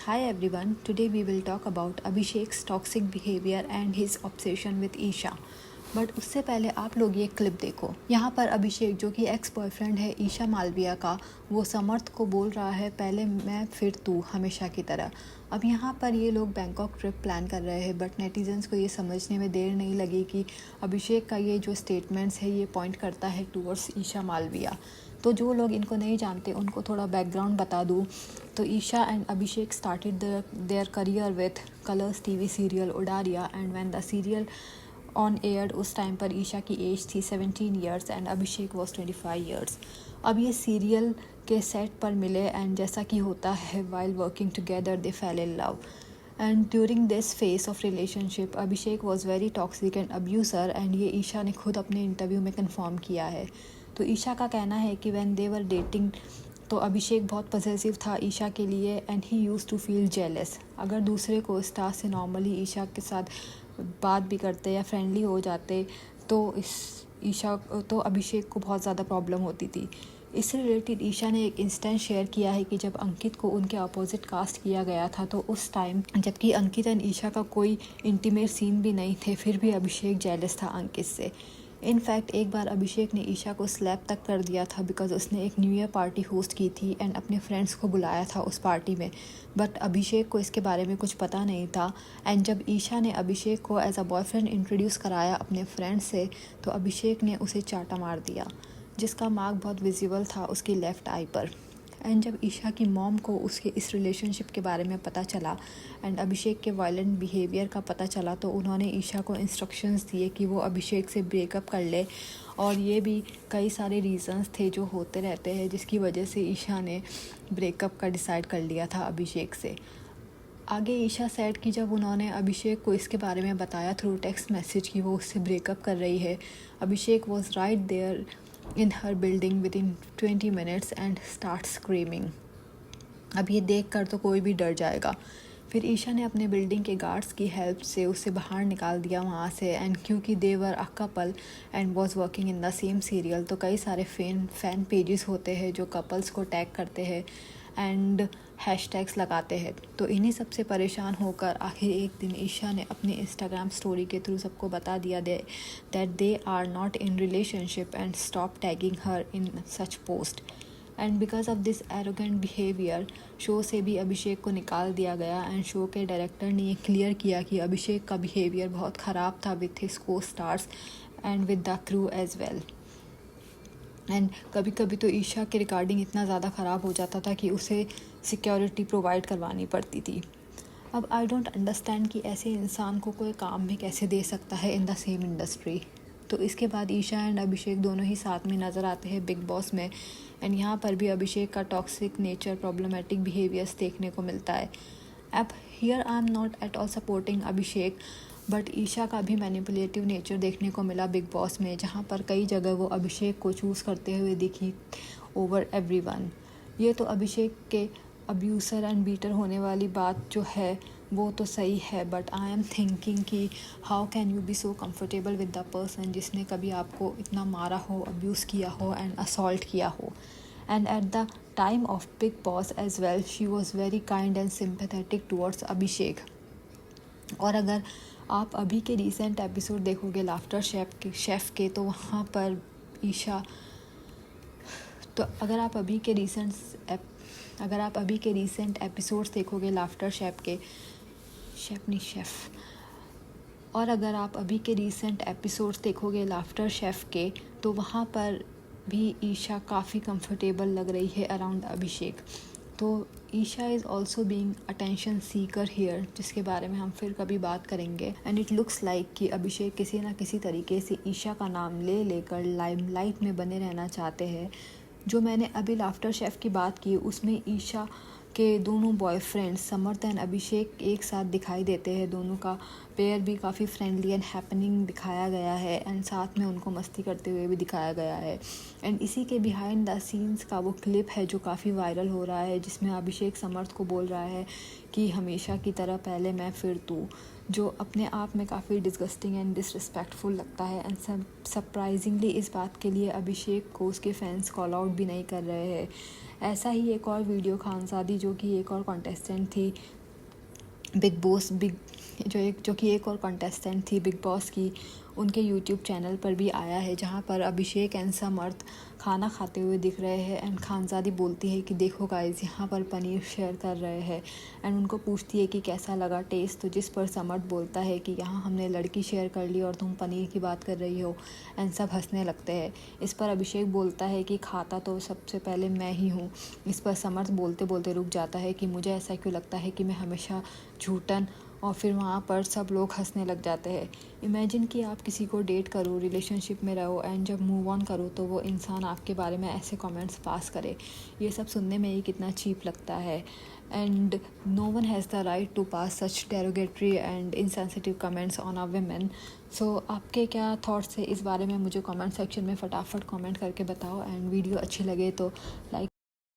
Hi everyone, today we will talk about Abhishek's toxic behavior and his obsession with Isha. But उससे पहले आप लोग ये क्लिप देखो। यहाँ पर अभिषेक जो कि एक्स बॉयफ्रेंड है ईशा मालविया का, वो समर्थ को बोल रहा है पहले मैं फिर तू, हमेशा की तरह। अब यहाँ पर ये लोग बैंकॉक ट्रिप प्लान कर रहे हैं, बट नेटिजन्स को ये समझने में देर नहीं लगी कि अभिषेक का ये जो स्टेटमेंट्स है ये पॉइंट करता है टूवर्ड्स ईशा मालविया। तो जो लोग इनको नहीं जानते उनको थोड़ा बैकग्राउंड बता दूँ तो Isha and Abhishek started their career with Colors TV serial Udaariyaan, and when the serial on aired उस टाइम पर ईशा की एज थी 17 years and Abhishek was 25 years. अब ये सीरियल के सेट पर मिले एंड जैसा कि होता है while working together they fell in love, and during this phase of relationship Abhishek was very toxic and abuser, and ये ईशा ने खुद अपने इंटरव्यू में कन्फर्म किया है। तो ईशा का कहना है कि व्हेन दे वर डेटिंग तो अभिषेक बहुत पॉसेसिव था ईशा के लिए and he use to feel jealous. अगर दूसरे को स्टार से नॉर्मली ईशा के साथ बात भी करते या फ्रेंडली हो जाते तो अभिषेक को बहुत ज़्यादा प्रॉब्लम होती थी। इससे रिलेटेड ईशा ने एक इंस्टेंस शेयर किया है कि जब अंकित को उनके अपोजिट कास्ट किया गया था तो उस टाइम जबकि अंकित एंड ईशा का कोई इंटीमेट सीन भी नहीं थे, फिर भी अभिषेक जेलस था अंकित से। इनफैक्ट एक बार अभिषेक ने ईशा को स्लैप तक कर दिया था बिकॉज उसने एक न्यू ईयर पार्टी होस्ट की थी एंड अपने फ्रेंड्स को बुलाया था उस पार्टी में, बट अभिषेक को इसके बारे में कुछ पता नहीं था। एंड जब ईशा ने अभिषेक को एज अ बॉयफ्रेंड इंट्रोड्यूस कराया अपने फ्रेंड से तो अभिषेक ने उसे चाटा मार दिया, जिसका मार्क बहुत विजिबल था उसकी लेफ़्ट आई पर। एंड जब ईशा की मॉम को उसके इस रिलेशनशिप के बारे में पता चला एंड अभिषेक के वायलेंट बिहेवियर का पता चला तो उन्होंने ईशा को इंस्ट्रक्शंस दिए कि वो अभिषेक से ब्रेकअप कर ले, और ये भी कई सारे रीज़न्स थे जो होते रहते हैं जिसकी वजह से ईशा ने ब्रेकअप का डिसाइड कर लिया था अभिषेक से। आगे ईशा सेड कि जब उन्होंने अभिषेक को इसके बारे में बताया थ्रू टेक्स्ट मैसेज कि वो उससे ब्रेकअप कर रही है, Abhishek was right there in her building within 20 minutes and start screaming। अब ये देख कर तो कोई भी डर जाएगा। फिर ईशा ने अपने बिल्डिंग के गार्ड्स की हेल्प से उसे बाहर निकाल दिया वहाँ से, एंड क्योंकि they were a couple and was working in the same serial तो कई सारे फैन पेजेस होते हैं जो कपल्स को टैग करते हैं एंड हैशटैग्स लगाते हैं। तो इन्हीं सबसे परेशान होकर आखिर एक दिन ईशा ने अपने इंस्टाग्राम स्टोरी के थ्रू सबको बता दिया that they are not in relationship and stop tagging her in such post. And because of this arrogant behaviour show से भी अभिषेक को निकाल दिया गया एंड शो के डायरेक्टर ने ये क्लियर किया कि अभिषेक का बिहेवियर बहुत ख़राब था with his co stars and with the crew as well. And कभी कभी तो ईशा के रिकॉर्डिंग इतना ज़्यादा ख़राब हो जाता था कि उसे सिक्योरिटी प्रोवाइड करवानी पड़ती थी। अब आई डोंट अंडरस्टैंड कि ऐसे इंसान को कोई काम भी कैसे दे सकता है इन द सेम इंडस्ट्री। तो इसके बाद ईशा एंड अभिषेक दोनों ही साथ में नज़र आते हैं बिग बॉस में, एंड यहाँ पर भी अभिषेक का टॉक्सिक नेचर, प्रॉब्लमेटिक बिहेवियर्स देखने को मिलता है। अब here I am not at all supporting Abhishek, but Isha का भी मैनिपुलेटिव नेचर देखने को मिला बिग बॉस में, जहाँ पर कई जगह वो अभिषेक को चूज़ करते हुए दिखी ओवर एवरीवन। ये तो अभिषेक के अब्यूसर एंड बीटर होने वाली बात जो है वो तो सही है, बट आई एम थिंकिंग कि how can you be so comfortable with the person जिसने कभी आपको इतना मारा हो, अब्यूज़ किया हो एंड असॉल्ट किया हो। And at the time of Bigg Boss as well she was very kind and sympathetic towards Abhishek. और अगर आप अभी के रिसेंट एपिसोड देखोगे लाफ्टर शेफ़ के तो वहाँ पर ईशा तो अगर आप अभी के रिसेंट एपिसोड्स देखोगे लाफ्टर शेफ़ के तो वहाँ पर भी ईशा काफ़ी कंफर्टेबल लग रही है अराउंड अभिषेक। तो Isha is also being attention seeker here, जिसके बारे में हम फिर कभी बात करेंगे। एंड इट लुक्स लाइक कि अभिषेक किसी ना किसी तरीके से ईशा का नाम ले लेकर लाइमलाइट में बने रहना चाहते हैं। जो मैंने अभी लाफ्टर शेफ़ की बात की उसमें ईशा के दोनों बॉयफ्रेंड्स समर्थ एंड अभिषेक एक साथ दिखाई देते हैं, दोनों का पेयर भी काफ़ी फ्रेंडली एंड हैपनिंग दिखाया गया है एंड साथ में उनको मस्ती करते हुए भी दिखाया गया है। एंड इसी के बिहाइंड द सीन्स का वो क्लिप है जो काफ़ी वायरल हो रहा है, जिसमें अभिषेक समर्थ को बोल रहा है कि हमेशा की तरह पहले मैं फिर तू, जो अपने आप में काफ़ी डिसगस्टिंग एंड डिसरिस्पेक्टफुल लगता है। एंड सरप्राइजिंगली इस बात के लिए अभिषेक को उसके फैंस कॉल आउट भी नहीं कर रहे हैं। ऐसा ही एक और वीडियो खानज़ादी जो कि एक और कॉन्टेस्टेंट थी बिग जो कि एक और कंटेस्टेंट थी बिग बॉस की, उनके यूट्यूब चैनल पर भी आया है, जहां पर अभिषेक एंड समर्थ खाना खाते हुए दिख रहे हैं। एंड खानज़ादी बोलती है कि देखो गाइस, यहाँ पर पनीर शेयर कर रहे हैं। एंड उनको पूछती है कि कैसा लगा टेस्ट, तो जिस पर समर्थ बोलता है कि यहाँ हमने लड़की शेयर कर ली और तुम पनीर की बात कर रही हो। एंड सब हंसने लगते हैं। इस पर अभिषेक बोलता है कि खाता तो सबसे पहले मैं ही हूँ। इस पर समर्थ बोलते बोलते रुक जाता है कि मुझे ऐसा क्यों लगता है कि मैं हमेशा झूठन, और फिर वहाँ पर सब लोग हंसने लग जाते हैं। इमेजिन कि आप किसी को डेट करो, रिलेशनशिप में रहो, एंड जब मूव ऑन करो तो वो इंसान आपके बारे में ऐसे कमेंट्स पास करे। ये सब सुनने में ही कितना चीप लगता है। And no one has the right to pass such derogatory and insensitive comments on a women. So आपके क्या थॉट्स है इस बारे में, मुझे कमेंट सेक्शन में फटाफट कमेंट करके बताओ। एंड वीडियो अच्छी लगे तो लाइक